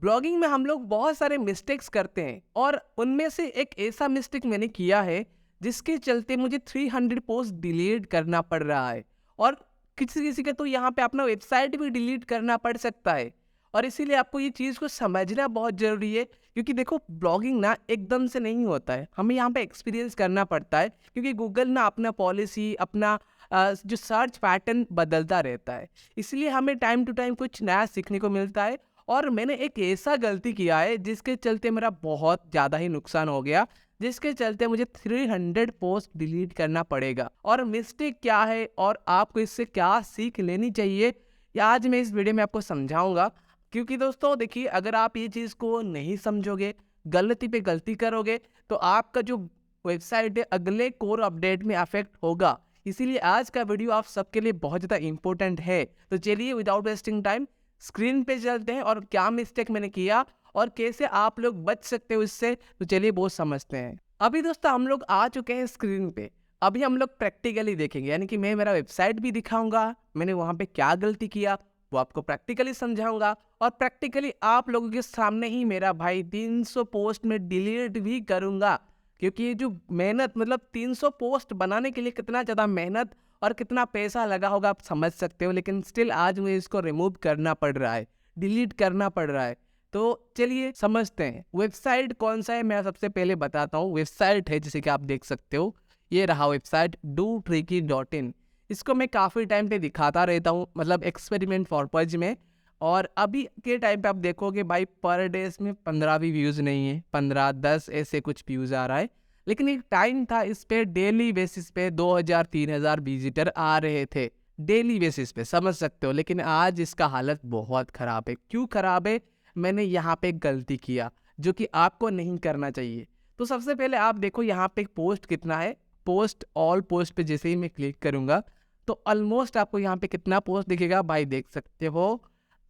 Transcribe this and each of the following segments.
Blogging में हम लोग बहुत सारे मिस्टेक्स करते हैं और उनमें से एक ऐसा मिस्टेक मैंने किया है जिसके चलते मुझे 300 पोस्ट डिलीट करना पड़ रहा है। और किसी किसी का तो यहाँ पे अपना वेबसाइट भी डिलीट करना पड़ सकता है। और इसीलिए आपको ये चीज़ को समझना बहुत ज़रूरी है, क्योंकि देखो ब्लॉगिंग ना एकदम से नहीं होता है, हमें यहाँ पे एक्सपीरियंस करना पड़ता है, क्योंकि गूगल ना अपना पॉलिसी अपना जो सर्च पैटर्न बदलता रहता है। इसलिए हमें टाइम टू टाइम कुछ नया सीखने को मिलता है। और मैंने एक ऐसा गलती किया है जिसके चलते मेरा बहुत ज़्यादा ही नुकसान हो गया, जिसके चलते मुझे 300 पोस्ट डिलीट करना पड़ेगा। और मिस्टेक क्या है और आपको इससे क्या सीख लेनी चाहिए, ये आज मैं इस वीडियो में आपको समझाऊंगा। क्योंकि दोस्तों देखिए, अगर आप ये चीज़ को नहीं समझोगे, गलती पे गलती करोगे, तो आपका जो वेबसाइट है अगले कोर अपडेट में अफेक्ट होगा। इसीलिए आज का वीडियो आप सबके लिए बहुत ज़्यादा इंपॉर्टेंट है। तो चलिए विदाउट वेस्टिंग टाइम स्क्रीन पे चलते हैं और क्या मिस्टेक मैंने किया और कैसे आप लोग बच सकते हो इससे। तो चलिए बहुत समझते हैं। अभी दोस्तों हम लोग आ चुके हैं स्क्रीन पे। अभी हम लोग प्रैक्टिकली देखेंगे, यानी कि मैं मेरा वेबसाइट भी दिखाऊंगा, मैंने वहाँ पे क्या गलती किया वो आपको प्रैक्टिकली समझाऊंगा। और प्रैक्टिकली आप लोगों के सामने ही मेरा भाई 300 पोस्ट में डिलीट भी करूंगा। क्योंकि ये जो मेहनत, मतलब 300 पोस्ट बनाने के लिए कितना ज़्यादा मेहनत और कितना पैसा लगा होगा आप समझ सकते हो, लेकिन स्टिल आज मुझे इसको रिमूव करना पड़ रहा है, डिलीट करना पड़ रहा है। तो चलिए समझते हैं वेबसाइट कौन सा है। मैं सबसे पहले बताता हूँ, वेबसाइट है जैसे कि आप देख सकते हो, ये रहा वेबसाइट dotricky.in। इसको मैं काफ़ी टाइम पे दिखाता रहता हूँ, मतलब एक्सपेरिमेंट पर्पज में। और अभी के टाइम पे आप देखोगे भाई पर डे में 15 भी व्यूज़ नहीं है, 15-10 ऐसे कुछ व्यूज़ आ रहा है। लेकिन एक टाइम था इस पे डेली बेसिस पे 2000-3000 विजिटर आ रहे थे, डेली बेसिस पे, समझ सकते हो। लेकिन आज इसका हालत बहुत ख़राब है। क्यों ख़राब है? मैंने यहाँ पे गलती किया जो कि आपको नहीं करना चाहिए। तो सबसे पहले आप देखो यहाँ पे पोस्ट कितना है। पोस्ट, ऑल पोस्ट पे जैसे ही मैं क्लिक करूँगा तो ऑलमोस्ट आपको यहाँ पे कितना पोस्ट दिखेगा भाई, देख सकते हो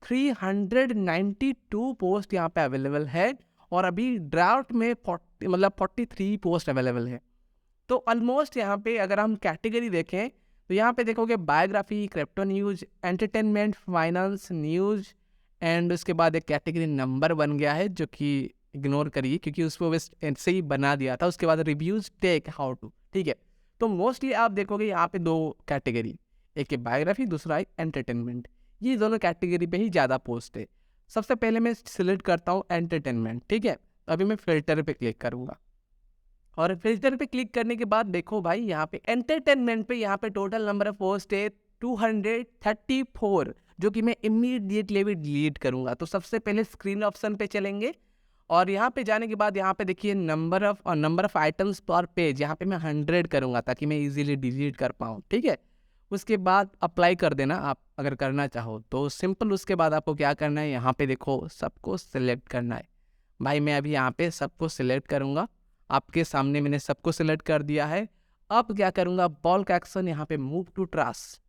392 पोस्ट यहाँ पे अवेलेबल है। और अभी ड्राफ्ट में 43 पोस्ट अवेलेबल है। तो ऑलमोस्ट यहाँ पे अगर हम कैटेगरी देखें तो यहाँ पे देखोगे biography, crypto news, entertainment, finance, news. And उसके बाद एक कैटेगरी नंबर बन गया है जो कि इग्नोर करिए, क्योंकि उसको बस ऐसे ही बना दिया था। उसके बाद रिव्यूज़, टेक, हाउ टू, ठीक है। तो मोस्टली आप देखोगे यहाँ पे दो कैटेगरी, एक है बायोग्राफी, दूसरा है एंटरटेनमेंट। ये दोनों कैटेगरी पे ही ज़्यादा पोस्ट है। सबसे पहले मैं सिलेक्ट करता हूँ एंटरटेनमेंट, ठीक है। अभी मैं फिल्टर पे क्लिक करूँगा और फिल्टर पे क्लिक करने के बाद देखो भाई यहाँ पे एंटरटेनमेंट पे यहाँ पे टोटल नंबर ऑफ पोस्ट है 234, जो कि मैं इमीडिएटली भी डिलीट करूँगा। तो सबसे पहले स्क्रीन ऑप्शन पे चलेंगे और यहाँ पे जाने के बाद यहाँ पे देखिए नंबर ऑफ आइटम्स पर पेज, यहाँ पे मैं 100 करूँगा ताकि मैं इजीली डिलीट कर पाऊँ, ठीक है। उसके बाद अप्लाई कर देना आप अगर करना चाहो तो सिंपल। उसके बाद आपको क्या करना है, यहाँ पे देखो सबको सिलेक्ट करना है। भाई मैं अभी यहाँ पे सबको सिलेक्ट करूँगा, आपके सामने मैंने सबको सिलेक्ट कर दिया है। अब क्या करूँगा, बल्क एक्शन, यहाँ पे मूव टू ट्रास।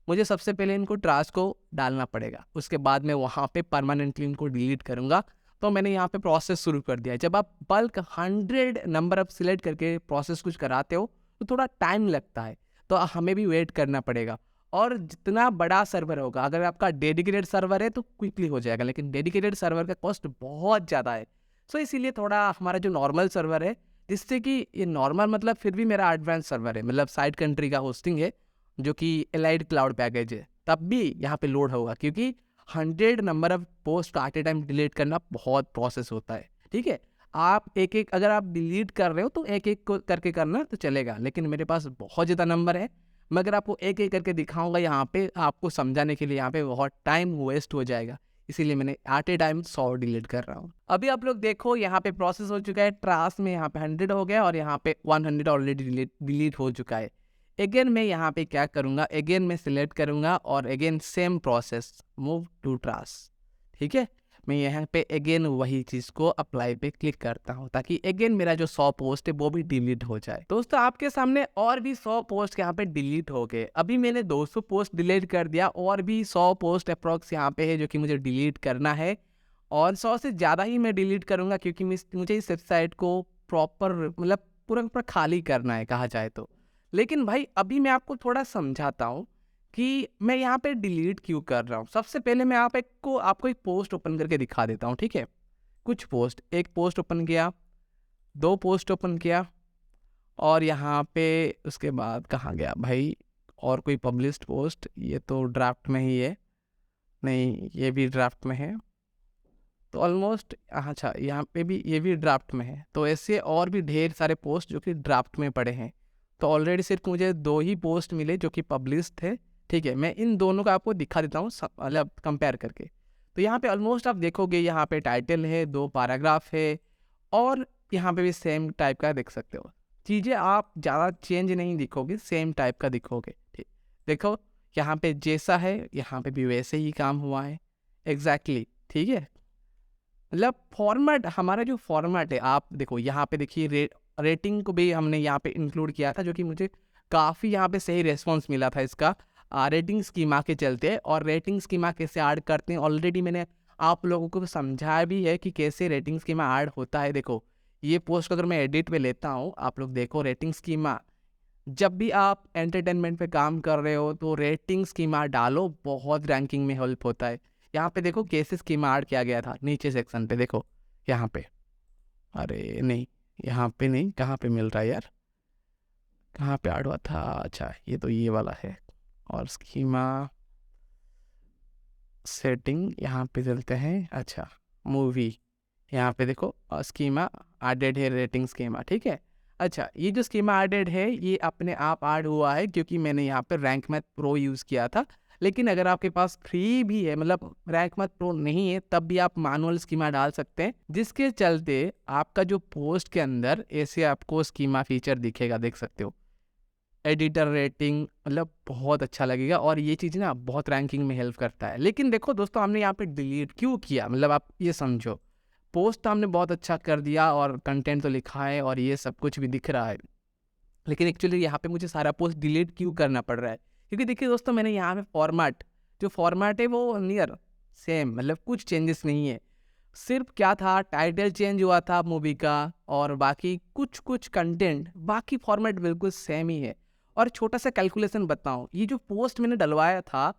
मुझे सबसे पहले इनको ट्रास को डालना पड़ेगा, उसके बाद मैं वहाँ पे परमानेंटली इनको डिलीट करूँगा। तो मैंने यहाँ पे प्रोसेस शुरू कर दिया है। जब आप बल्क 100 नंबर ऑफ सिलेक्ट करके प्रोसेस कुछ कराते हो तो थोड़ा टाइम लगता है, तो हमें भी वेट करना पड़ेगा। और जितना बड़ा सर्वर होगा, अगर आपका डेडिकेटेड सर्वर है तो क्विकली हो जाएगा, लेकिन डेडिकेटेड सर्वर का कॉस्ट बहुत ज़्यादा है। सो इसीलिए थोड़ा हमारा जो नॉर्मल सर्वर है, जिससे कि ये नॉर्मल मतलब फिर भी मेरा एडवांस सर्वर है, मतलब साइड कंट्री का होस्टिंग है जो कि एलाइड क्लाउड पैकेज है, तब भी यहाँ पे लोड होगा, क्योंकि 100 number of post at A time delete करना बहुत प्रोसेस होता है, ठीक है। आप एक एक अगर आप डिलीट कर रहे हो तो एक एक को करके करना तो चलेगा, लेकिन मेरे पास बहुत ज़्यादा नंबर है। मैं अगर आपको एक एक करके दिखाऊंगा यहाँ पे आपको समझाने के लिए, यहाँ पे बहुत टाइम वेस्ट हो जाएगा। इसीलिए मैंने एट ए टाइम 100 डिलीट कर रहा हूँ। अभी आप लोग देखो यहाँ पे प्रोसेस हो चुका है, ट्रास में यहाँ पे 100 हो गया और यहाँ पे 100 ऑलरेडी डिलीट हो चुका है। अगेन मैं यहाँ पे क्या करूँगा, अगेन मैं सिलेक्ट करूँगा और again same process, move to trash, ठीक है। मैं यहाँ पे अगेन वही चीज़ को अप्लाई पे क्लिक करता हूँ ताकि अगेन मेरा जो 100 पोस्ट है वो भी डिलीट हो जाए। दोस्तों आपके सामने और भी 100 पोस्ट यहाँ पे डिलीट हो गए। अभी मैंने 200 पोस्ट डिलीट कर दिया और भी 100 पोस्ट अप्रॉक्स यहाँ पे है जो कि मुझे डिलीट करना है। और 100 से ज़्यादा ही मैं डिलीट करूँगा, क्योंकि मुझे इस वेबसाइट को प्रॉपर मतलब पूरा पूरा खाली करना है कहा जाए तो। लेकिन भाई अभी मैं आपको थोड़ा समझाता हूँ कि मैं यहाँ पे डिलीट क्यों कर रहा हूँ। सबसे पहले मैं आपको एक पोस्ट ओपन करके दिखा देता हूँ, ठीक है। कुछ पोस्ट, एक पोस्ट ओपन किया, 2 पोस्ट ओपन किया, और यहाँ पे उसके बाद कहाँ गया भाई, और कोई पब्लिश्ड पोस्ट, ये तो ड्राफ्ट में ही है, नहीं ये भी ड्राफ्ट में है, तो ऑलमोस्ट अच्छा यहाँ पे भी ये भी ड्राफ्ट में है। तो ऐसे और भी ढेर सारे पोस्ट जो कि ड्राफ्ट में पड़े हैं। तो ऑलरेडी सिर्फ मुझे 2 ही पोस्ट मिले जो कि पब्लिश थे, ठीक है। मैं इन दोनों का आपको दिखा देता हूँ मतलब कंपेयर करके। तो यहाँ पे ऑलमोस्ट आप देखोगे, यहाँ पे टाइटल है, 2 पैराग्राफ है, और यहाँ पे भी सेम टाइप का देख सकते हो। चीज़ें आप ज़्यादा चेंज नहीं दिखोगे, सेम टाइप का दिखोगे, ठीक। देखो यहाँ पे जैसा है, यहाँ पे भी वैसे ही काम हुआ है एग्जैक्टली, ठीक है। मतलब फॉर्मेट, हमारा जो फॉर्मेट है, आप देखो यहाँ पे देखिए, रेटिंग को भी हमने यहाँ पे इंक्लूड किया था, जो कि मुझे काफ़ी यहाँ पे सही रेस्पॉन्स मिला था इसका, रेटिंग स्कीमा के चलते। और रेटिंग स्कीमा कैसे ऐड करते हैं ऑलरेडी मैंने आप लोगों को समझाया भी है कि कैसे रेटिंग स्कीमा ऐड होता है। देखो ये पोस्ट अगर मैं एडिट पे लेता हूँ, आप लोग देखो रेटिंग स्कीमा, जब भी आप एंटरटेनमेंट पे काम कर रहे हो तो रेटिंग स्कीमा डालो, बहुत रैंकिंग में हेल्प होता है। यहाँ पे देखो कैसे स्कीमा ऐड किया गया था, नीचे सेक्शन पे देखो, यहाँ पे, अरे नहीं यहाँ पे नहीं, कहाँ पे मिल रहा है यार, कहाँ पे ऐड हुआ था, अच्छा ये तो ये वाला है। और स्कीमा सेटिंग यहाँ पे चलते हैं, अच्छा मूवी, यहाँ पे देखो स्कीमा एडेड है, रेटिंग स्कीमा, ठीक है। अच्छा ये जो स्कीमा एडेड है ये अपने आप ऐड हुआ है क्योंकि मैंने यहाँ पे रैंक मैथ प्रो यूज़ किया था। लेकिन अगर आपके पास फ्री भी है, मतलब रैंक मैथ प्रो नहीं है, तब भी आप मैनुअल स्कीमा डाल सकते हैं, जिसके चलते आपका जो पोस्ट के अंदर ऐसे आपको स्कीमा फीचर दिखेगा, देख सकते हो, एडिटर रेटिंग, मतलब बहुत अच्छा लगेगा। और ये चीज़ ना बहुत रैंकिंग में हेल्प करता है। लेकिन देखो दोस्तों, हमने यहाँ पे डिलीट क्यों किया, मतलब आप ये समझो, पोस्ट तो हमने बहुत अच्छा कर दिया और कंटेंट तो लिखा है और ये सब कुछ भी दिख रहा है, लेकिन एक्चुअली यहाँ पे मुझे सारा पोस्ट डिलीट क्यों करना पड़ रहा है, क्योंकि देखिए दोस्तों, मैंने यहाँ पे जो फॉर्मेट है वो नियर सेम, मतलब कुछ चेंजेस नहीं है। सिर्फ क्या था, टाइटल चेंज हुआ था मूवी का, और बाकी कुछ कंटेंट, बाकी फॉर्मेट बिल्कुल सेम ही है। और छोटा सा कैलकुलेशन बताऊँ, ये जो पोस्ट मैंने डलवाया था,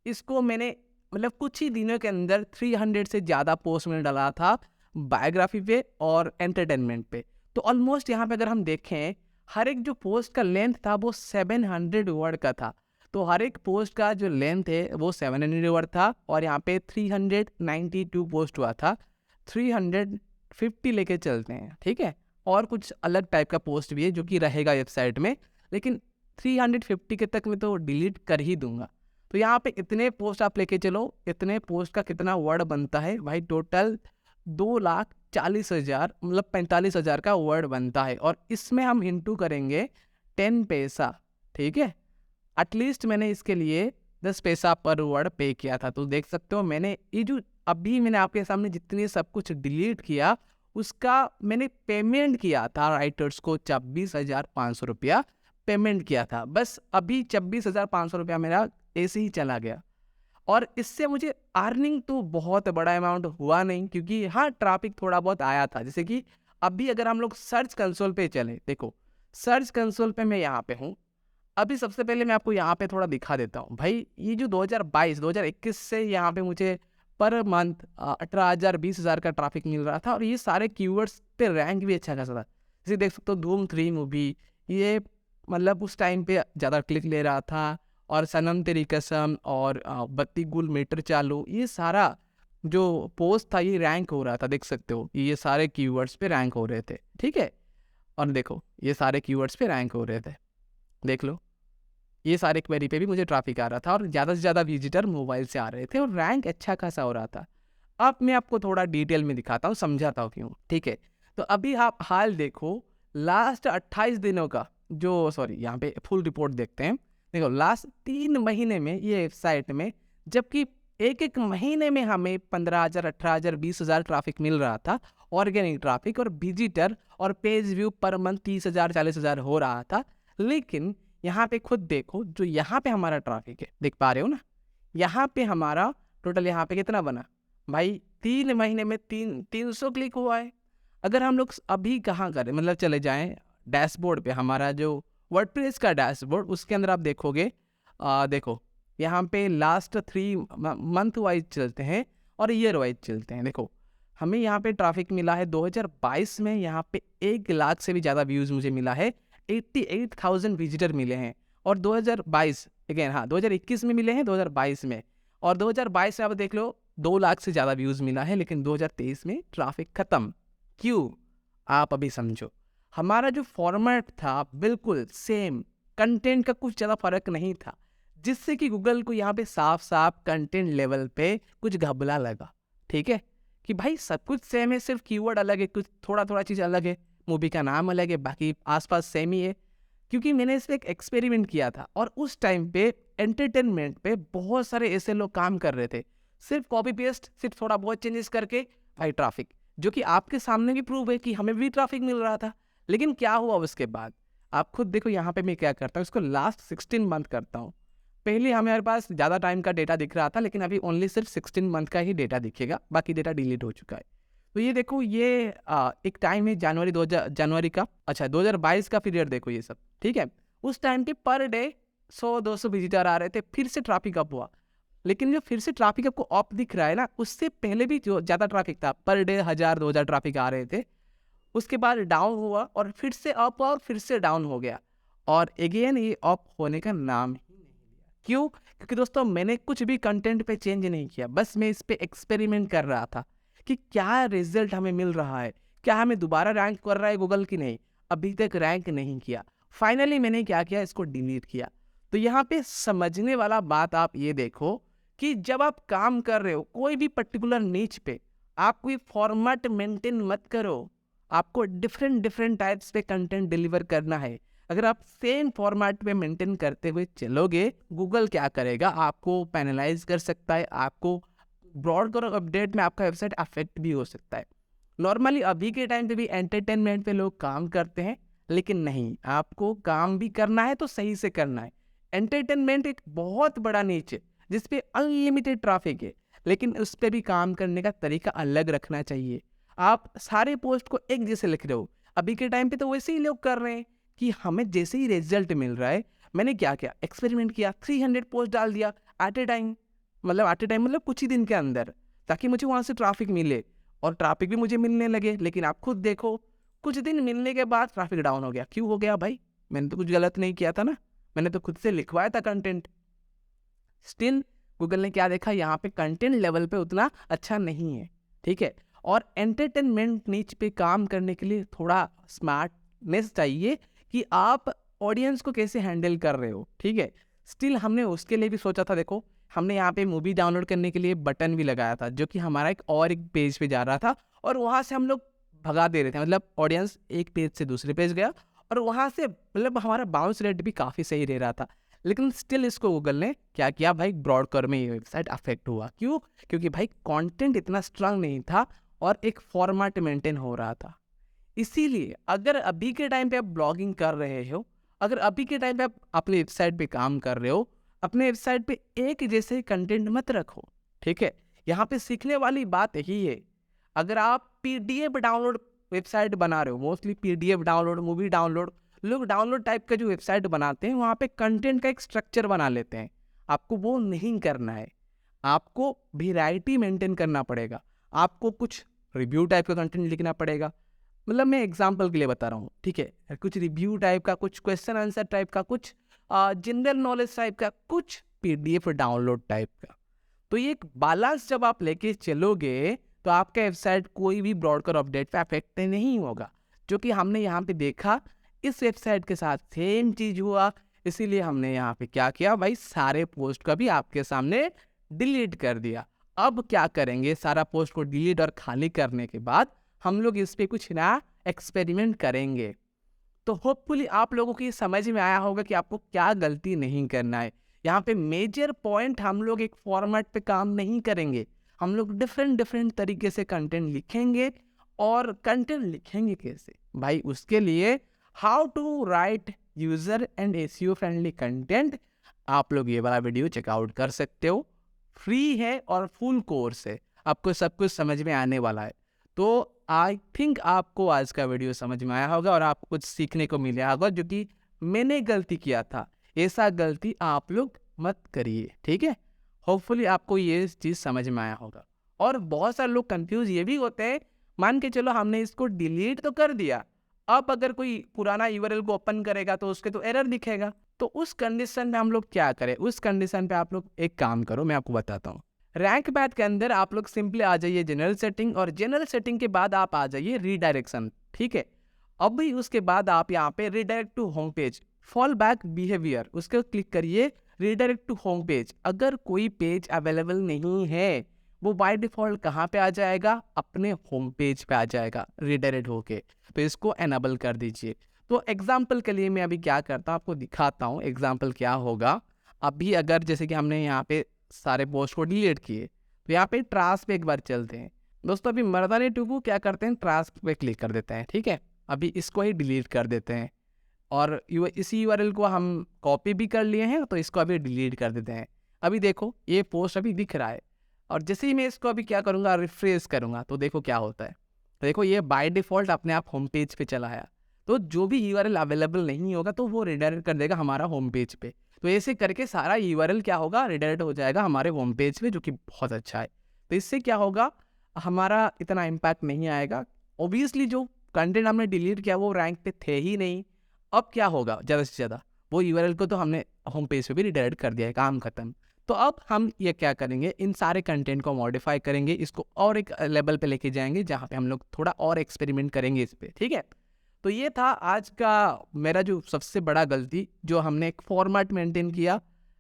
इसको मैंने मतलब कुछ ही दिनों के अंदर 300 से ज़्यादा पोस्ट मैंने डाला था, बायोग्राफी पे और एंटरटेनमेंट पे। तो ऑलमोस्ट यहाँ पे अगर हम देखें, हर एक जो पोस्ट का लेंथ था वो 700 वर्ड का था। तो हर एक पोस्ट का जो लेंथ है वो 700 वर्ड था, और यहाँ पे 392 पोस्ट हुआ था। 350 लेके चलते हैं, ठीक है। और कुछ अलग टाइप का पोस्ट भी है जो कि रहेगा वेबसाइट में, लेकिन 350 के तक मैं तो डिलीट कर ही दूंगा। तो यहाँ पे इतने पोस्ट आप लेके चलो, इतने पोस्ट का कितना वर्ड बनता है भाई, टोटल 2,40,000 मतलब 45,000 का वर्ड बनता है। और इसमें हम इंटू करेंगे 10 पैसा, ठीक है। एटलीस्ट मैंने इसके लिए 10 पैसा पर वर्ड पे किया था। तो देख सकते हो, मैंने ये जो अभी मैंने आपके सामने जितनी सब कुछ डिलीट किया, उसका मैंने पेमेंट किया था राइटर्स को 26,500 रुपया पेमेंट किया था। बस अभी 26,500 रुपया मेरा ऐसे ही चला गया। और इससे मुझे अर्निंग तो बहुत बड़ा अमाउंट हुआ नहीं, क्योंकि हाँ ट्रैफिक थोड़ा बहुत आया था। जैसे कि अभी अगर हम लोग सर्च कंसोल पे चले, देखो सर्च कंसोल पे मैं यहाँ पे हूँ। अभी सबसे पहले मैं आपको यहाँ पे थोड़ा दिखा देता हूँ भाई, ये जो 2022-2021 से यहाँ पे मुझे पर मंथ 18,000 20,000 का ट्रैफिक मिल रहा था, और ये सारे कीवर्ड्स पे रैंक भी अच्छा खासा था। जैसे देख सकते हो, धूम 3 मूवी, ये मतलब उस टाइम पे ज़्यादा क्लिक ले रहा था, और सनम तेरी कसम, और बत्ती गुल मीटर चालू, ये सारा जो पोस्ट था ये रैंक हो रहा था। देख सकते हो, ये सारे कीवर्ड्स पे रैंक हो रहे थे, ठीक है। और देखो ये सारे कीवर्ड्स पे रैंक हो रहे थे, देख लो, ये सारे क्वेरी पे भी मुझे ट्रैफिक आ रहा था, और ज़्यादा से ज़्यादा विजिटर मोबाइल से आ रहे थे, और रैंक अच्छा खासा हो रहा था। अब मैं आपको थोड़ा डिटेल में दिखाता हूँ, समझाता हूँ क्यों, ठीक है। तो अभी आप हाल देखो, लास्ट 28 दिनों का जो, सॉरी यहाँ पे फुल रिपोर्ट देखते हैं। देखो लास्ट 3 महीने में ये वेबसाइट में, जबकि एक महीने में हमें 15,000 18,000 20,000 ट्रैफिक मिल रहा था, ऑर्गेनिक ट्रैफिक, और विजिटर और पेज व्यू पर मंथ 30,000 40,000 हो रहा था। लेकिन यहाँ पे खुद देखो, जो यहाँ पे हमारा ट्रैफिक है, देख पा रहे हो ना, यहाँ पे हमारा टोटल यहाँ पे कितना बना भाई, 3 महीने में 300 क्लिक हुआ है। अगर हम लोग अभी कहाँ करें, मतलब चले जाएं डैशबोर्ड पे, हमारा जो वर्डप्रेस का डैशबोर्ड, उसके अंदर आप देखोगे, देखो यहाँ पे लास्ट 3 मंथ वाइज चलते हैं और ईयर वाइज चलते हैं। देखो हमें यहाँ पे ट्रैफिक मिला है 2022 में, यहाँ पे 1 लाख से भी ज़्यादा व्यूज़ मुझे मिला है, 88,000 विजिटर मिले हैं। और 2022 अगेन, हाँ 2021 में मिले हैं, 2022 में, और 2022 में आप देख लो 2 लाख से ज़्यादा व्यूज़ मिला है, लेकिन 2023 में ट्रैफिक ख़त्म। क्यों? आप अभी समझो। हमारा जो फॉर्मेट था बिल्कुल सेम, कंटेंट का कुछ ज़्यादा फर्क नहीं था, जिससे कि गूगल को यहाँ पे साफ साफ कंटेंट लेवल पे कुछ घबला लगा। ठीक है कि भाई सब कुछ सेम है, सिर्फ कीवर्ड अलग है, कुछ थोड़ा थोड़ा चीज़ अलग है, मूवी का नाम अलग है, बाकी आसपास सेम ही है। क्योंकि मैंने इस पर एक एक्सपेरिमेंट किया था और उस टाइम पे एंटरटेनमेंट पे बहुत सारे ऐसे लोग काम कर रहे थे, सिर्फ कॉपी पेस्ट, सिर्फ थोड़ा बहुत चेंजेस करके भाई ट्रैफिक, जो कि आपके सामने भी प्रूव है कि हमें भी ट्रैफिक मिल रहा था। लेकिन क्या हुआ उसके बाद, आप खुद देखो। यहाँ पे मैं क्या करता हूँ, इसको लास्ट 16 मंथ करता हूँ। पहले हमारे पास ज़्यादा टाइम का डेटा दिख रहा था, लेकिन अभी ओनली सिर्फ 16 मंथ का ही डेटा दिखेगा, बाकी डेटा डिलीट हो चुका है। तो ये देखो, ये एक टाइम है जनवरी का, अच्छा 2022 का पीरियड देखो ये सब। ठीक है, उस टाइम पे पर डे 100-200 विजिटर आ रहे थे, फिर से ट्रैफिक अप हुआ। लेकिन जो फिर से ट्रैफिक आपको अप दिख रहा है ना, उससे पहले भी जो ज़्यादा ट्रैफिक था, पर डे 1000-2000 ट्रैफिक आ रहे थे, उसके बाद डाउन हुआ और फिर से अप और फिर से डाउन हो गया, और अगेन ये अप होने का नाम ही नहीं लिया। क्यों? क्योंकि दोस्तों मैंने कुछ भी कंटेंट पे चेंज नहीं किया, बस मैं इस पे एक्सपेरिमेंट कर रहा था कि क्या रिजल्ट हमें मिल रहा है, क्या हमें दोबारा रैंक कर रहा है गूगल की नहीं। अभी तक रैंक नहीं किया। फाइनली मैंने क्या किया, इसको डिलीट किया। तो यहाँ पे समझने वाला बात आप ये देखो कि जब आप काम कर रहे हो कोई भी पर्टिकुलर नीच पे, आप कोई फॉर्मेट मेंटेन मत करो। आपको डिफरेंट टाइप्स पे कंटेंट डिलीवर करना है। अगर आप सेम फॉर्मेट पे मेंटेन करते हुए चलोगे, गूगल क्या करेगा, आपको पेनलाइज कर सकता है, आपको ब्रॉड अपडेट में आपका वेबसाइट अफेक्ट भी हो सकता है। नॉर्मली अभी के टाइम पे भी एंटरटेनमेंट पे लोग काम करते हैं, लेकिन नहीं, आपको काम भी करना है तो सही से करना है। एंटरटेनमेंट एक बहुत बड़ा नीच है जिसपे अनलिमिटेड ट्रैफिक है, लेकिन उस पर भी काम करने का तरीका अलग रखना चाहिए। आप सारे पोस्ट को एक जैसे लिख रहे हो, अभी के टाइम पे तो वैसे ही लोग कर रहे हैं कि हमें जैसे ही रिजल्ट मिल रहा है। मैंने क्या किया, एक्सपेरिमेंट किया, 300 पोस्ट डाल दिया एट ए टाइम, मतलब कुछ ही दिन के अंदर, ताकि मुझे वहाँ से ट्रैफिक मिले, और ट्रैफिक भी मुझे मिलने लगे। लेकिन आप खुद देखो, कुछ दिन मिलने के बाद ट्रैफिक डाउन हो गया। क्यों हो गया भाई? मैंने तो कुछ गलत नहीं किया था ना, मैंने तो खुद से लिखवाया था कंटेंट। स्टिल गूगल ने क्या देखा, यहाँ पे कंटेंट लेवल पे उतना अच्छा नहीं है। ठीक है, और एंटरटेनमेंट नीच पे काम करने के लिए थोड़ा स्मार्टनेस चाहिए कि आप ऑडियंस को कैसे हैंडल कर रहे हो। ठीक है, स्टिल हमने उसके लिए भी सोचा था। देखो हमने यहाँ पे मूवी डाउनलोड करने के लिए बटन भी लगाया था, जो कि हमारा एक पेज पे जा रहा था, और वहाँ से हम लोग भगा दे रहे थे। मतलब ऑडियंस एक पेज से दूसरे पेज गया, और वहाँ से मतलब हमारा बाउंस रेट भी काफ़ी सही रह रहा था। लेकिन स्टिल इसको गूगल ने क्या किया भाई, ब्रॉडकर में ये वेबसाइट अफेक्ट हुआ। क्यों? क्योंकि भाई कंटेंट इतना स्ट्रांग नहीं था और एक फॉर्मेट मेंटेन हो रहा था। इसीलिए अगर अभी के टाइम पे आप ब्लॉगिंग कर रहे हो, अगर अभी के टाइम पे आप अपने वेबसाइट पे काम कर रहे हो, अपने वेबसाइट पे एक जैसे कंटेंट मत रखो। ठीक है, यहाँ पे सीखने वाली बात यही है। अगर आप पीडीएफ डाउनलोड वेबसाइट बना रहे हो, mostly PDF download, movie download, लोग डाउनलोड टाइप का जो वेबसाइट बनाते हैं, वहाँ पे कंटेंट का एक स्ट्रक्चर बना लेते हैं। आपको वो नहीं करना है, आपको वैरायटी मेंटेन करना पड़ेगा। आपको कुछ रिव्यू टाइप का कंटेंट लिखना पड़ेगा। मतलब मैं एग्जांपल के लिए बता रहा हूँ। ठीक है, कुछ रिव्यू टाइप का, कुछ क्वेश्चन आंसर टाइप का, कुछ जनरल नॉलेज टाइप का, कुछ पीडीएफ डाउनलोड टाइप का। तो ये एक बैलेंस जब आप लेके चलोगे, तो आपका वेबसाइट कोई भी ब्रॉडकर अपडेट पे अफेक्ट नहीं होगा। जो कि हमने यहाँ पे देखा, इस वेबसाइट के साथ सेम चीज हुआ। इसीलिए हमने यहाँ पे क्या किया भाई, सारे पोस्ट का भी आपके सामने डिलीट कर दिया। अब क्या करेंगे, सारा पोस्ट को डिलीट और खाली करने के बाद हम लोग इस पे कुछ नया एक्सपेरिमेंट करेंगे। तो होपफुली आप लोगों को ये समझ में आया होगा कि आपको क्या गलती नहीं करना है। यहाँ पे मेजर पॉइंट, हम लोग एक फॉर्मेट पे काम नहीं करेंगे, हम लोग डिफरेंट तरीके से कंटेंट लिखेंगे। और कंटेंट लिखेंगे कैसे भाई, उसके लिए how to write user and SEO friendly content, आप लोग ये वाला वीडियो चेकआउट कर सकते हो। फ्री है और फुल कोर्स है, आपको सब कुछ समझ में आने वाला है। तो आई थिंक आपको आज का वीडियो समझ में आया होगा और आपको कुछ सीखने को मिला होगा, जो कि मैंने गलती किया था, ऐसा गलती आप लोग मत करिए, ठीक है। होपफुली आपको ये चीज़ समझ में आया होगा। और बहुत सारे लोग कंफ्यूज ये भी होते हैं, मान के चलो हमने इसको डिलीट तो कर दिया, अब अगर कोई पुराना यूआरएल को ओपन करेगा तो उसके तो एरर दिखेगा। तो उस कंडीशन में हम लोग क्या करें? उस कंडीशन पे आप लोग एक काम करो, मैं आपको बताता हूँ। रैंक पैथ के अंदर आप लोग सिंपली आ जाइए जनरल सेटिंग, और जनरल सेटिंग के बाद आप आ जाइए रीडायरेक्शन, ठीक है। अब भी उसके बाद आप यहाँ पे redirect to home page, fall back behaviour, उसके क्लिक करिए। रीडायरेक्ट टू होम पेज, अगर कोई पेज अवेलेबल नहीं है, वो बाय डिफॉल्ट कहाँ पे आ जाएगा? अपने होम पेज पे आ जाएगा रीडायरेक्ट होके। तो इसको एनेबल कर दीजिए। तो एग्जाम्पल के लिए मैं अभी क्या करता हूँ आपको दिखाता हूँ एग्जाम्पल क्या होगा। अभी अगर जैसे कि हमने यहाँ पे सारे पोस्ट को डिलीट किए, तो यहाँ पे ट्रांस पे एक बार चलते हैं दोस्तों। अभी मर्दानी 2 को क्या करते हैं, ट्रांस पे क्लिक कर देते हैं, ठीक है। अभी इसको ही डिलीट कर देते हैं, और इसी यूआरएल को हम कॉपी भी कर लिए हैं, तो इसको अभी डिलीट कर देते हैं। अभी देखो ये पोस्ट अभी दिख रहा है, और जैसे ही मैं इसको अभी क्या करूँगा, रिफ्रेश करूँगा, तो देखो क्या होता है। तो देखो ये बाय डिफ़ॉल्ट अपने आप होम पेज पे चला आया। तो जो भी यूआरएल अवेलेबल नहीं होगा तो वो रिडायरेक्ट कर देगा हमारा होम पेज पे। तो ऐसे करके सारा यूआरएल क्या होगा, रिडायरेक्ट हो जाएगा हमारे होम पेज पे, जो कि बहुत अच्छा है। तो इससे क्या होगा, हमारा इतना इम्पैक्ट नहीं आएगा। ऑब्वियसली जो कंटेंट हमने डिलीट किया वो रैंक पे थे ही नहीं। अब क्या होगा, ज़्यादा से ज़्यादा वो यूआरएल को तो हमने होम पेज पे भी रिडायरेक्ट कर दिया है, काम खत्म। तो अब हम ये क्या करेंगे, इन सारे कंटेंट को मॉडिफाई करेंगे, इसको और एक लेवल पे लेके जाएंगे, जहाँ पे हम लोग थोड़ा और एक्सपेरिमेंट करेंगे इस पे, ठीक है। तो ये था आज का मेरा जो सबसे बड़ा गलती, जो हमने एक फॉर्मेट मेंटेन किया,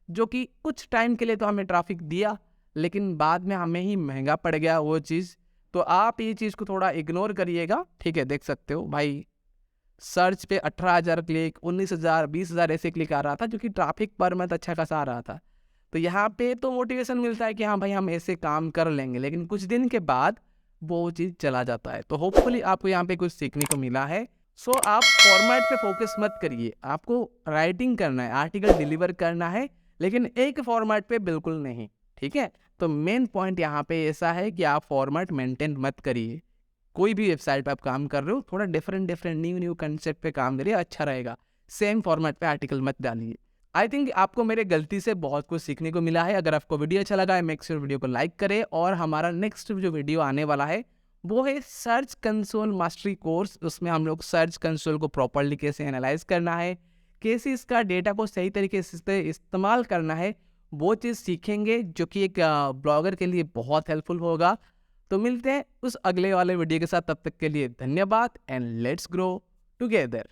जो कि कुछ टाइम के लिए तो हमें ट्रैफिक दिया, लेकिन बाद में हमें ही महंगा पड़ गया वो चीज़। तो आप ये चीज़ को थोड़ा इग्नोर करिएगा, ठीक है। देख सकते हो भाई, सर्च पे 18,000 क्लिक, 19,000, 20,000 ऐसे क्लिक आ रहा था, जो कि ट्रैफिक पर मंथ अच्छा खासा आ रहा था। तो यहाँ पे तो मोटिवेशन मिलता है कि हाँ भाई हम ऐसे काम कर लेंगे, लेकिन कुछ दिन के बाद वो चीज़ चला जाता है। तो होपफुली आपको यहाँ पे कुछ सीखने को मिला है। सो आप फॉर्मेट पे फोकस मत करिए, आपको राइटिंग करना है, आर्टिकल डिलीवर करना है, लेकिन एक फॉर्मेट पे बिल्कुल नहीं, ठीक है। तो मेन पॉइंट यहाँ पे ऐसा है कि आप फॉर्मेट मेंटेन मत करिए। कोई भी वेबसाइट पे आप काम कर रहे हो, थोड़ा डिफरेंट न्यू कंसेप्ट पे काम करिए, अच्छा रहेगा। सेम फॉर्मेट पे आर्टिकल मत डालिए। आई थिंक आपको मेरे गलती से बहुत कुछ सीखने को मिला है। अगर आपको वीडियो अच्छा लगा है, मेक श्योर वीडियो को लाइक करें। और हमारा नेक्स्ट जो वीडियो आने वाला है वो है सर्च कंसोल मास्टरी कोर्स। उसमें हम लोग सर्च कंसोल को प्रॉपरली कैसे एनालाइज करना है, कैसे इसका डेटा को सही तरीके से इस्तेमाल करना है, वो चीज़ सीखेंगे, जो कि एक ब्लॉगर के लिए बहुत हेल्पफुल होगा। तो मिलते हैं उस अगले वाले वीडियो के साथ, तब तक के लिए धन्यवाद एंड लेट्स ग्रो टुगेदर।